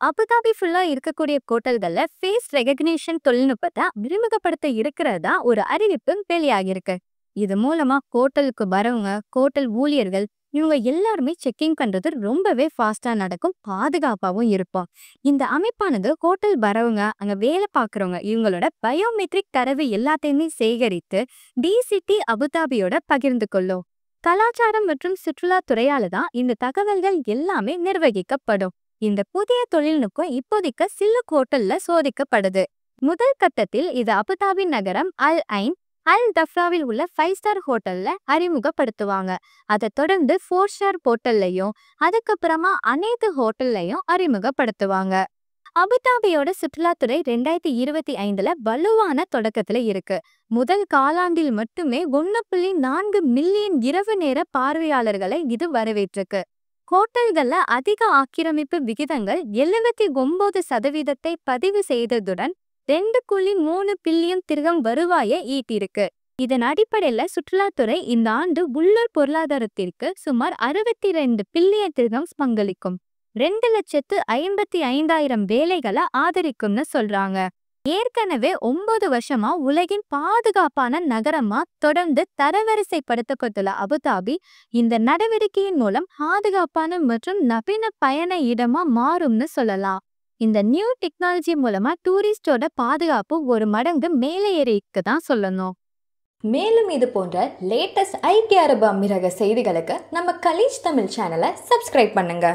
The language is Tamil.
அபுதாபி ஃபுல்லா இருக்கக்கூடிய ஹோட்டல்கள்ல ஃபேஸ் ரெகக்னிஷன் தொழில்நுட்பத்தை அறிமுகப்படுத்த இருக்கிறதா ஒரு அறிவிப்பு வெளியாகிருக்கு. இது மூலமா ஹோட்டலுக்கு வரவங்க, ஹோட்டல் ஊழியர்கள் இவங்க எல்லாருமே செக்கிங் பண்றது ரொம்பவே ஃபாஸ்டா நடக்கும், பாதுகாப்பாகவும் இருப்போம். இந்த அமைப்பானது ஹோட்டல் வரவங்க, அங்க வேலை பார்க்குறவங்க இவங்களோட பயோமெட்ரிக் தரவு எல்லாத்தையுமே சேகரித்து டிசிடி அபுதாபியோட பகிர்ந்து கொள்ளும். கலாச்சாரம் மற்றும் சுற்றுலா துறையால தான் இந்த தகவல்கள் எல்லாமே நிர்வகிக்கப்படும். இந்த புதிய தொழில்நுட்பம் இப்போதைக்கு சில ஹோட்டல்ல சோதிக்கப்படுது. முதல் கட்டத்தில் இது அபுதாபி நகரம் அல் ஐன் அல் தஃப்ராவில் உள்ள 5 ஸ்டார் ஹோட்டல்ல அறிமுகப்படுத்துவாங்க. அதை தொடர்ந்து 4 ஸ்டார் ஹோட்டல்லையும் அதுக்கப்புறமா அனைத்து ஹோட்டல்லையும் அறிமுகப்படுத்துவாங்க. அபுதாபியோட சுற்றுலாத்துறை 2025 வலுவான தொடக்கத்துல இருக்கு. முதல் காலாண்டில் மட்டுமே 1.4 மில்லியன் இரவு நேர பார்வையாளர்களை இது வரவேற்றிருக்கு. ஹோட்டல்கள்ல அதிக ஆக்கிரமிப்பு விகிதங்கள் 79% பதிவு செய்ததுடன் 2.3 பில்லியன் திர்ஹம் வருவாயை ஈட்டிருக்கு. இதன் அடிப்படையில சுற்றுலாத்துறை இந்த ஆண்டு உள்ளூர் பொருளாதாரத்திற்கு சுமார் 62 பில்லியன் திர்ஹம் பங்களிக்கும். 2,55,000 வேலைகளை ஆதரிக்கும்னு சொல்றாங்க. ஏற்கனவே 9 வருஷமா உலகின் பாதுகாப்பான நகரமா தொடர்ந்து தரவரிசைப்படுத்தப்பட்டுள்ள அபுதாபி இந்த நடவடிக்கையின் மூலம் பாதுகாப்பான மற்றும் நவீன பயண இடமா மாறும்னு சொல்லலாம். இந்த நியூ டெக்னாலஜி மூலமா டூரிஸ்டோட பாதுகாப்பு ஒரு மடங்கு மேலே ஏறிக்கு தான் சொல்லணும். மேலும் இது போன்ற லேட்டஸ்ட் ஐக்கிய அரபு அமீரக செய்திகளுக்கு நம்ம கலீஜ் தமிழ் சேனலை சப்ஸ்கிரைப் பண்ணுங்க.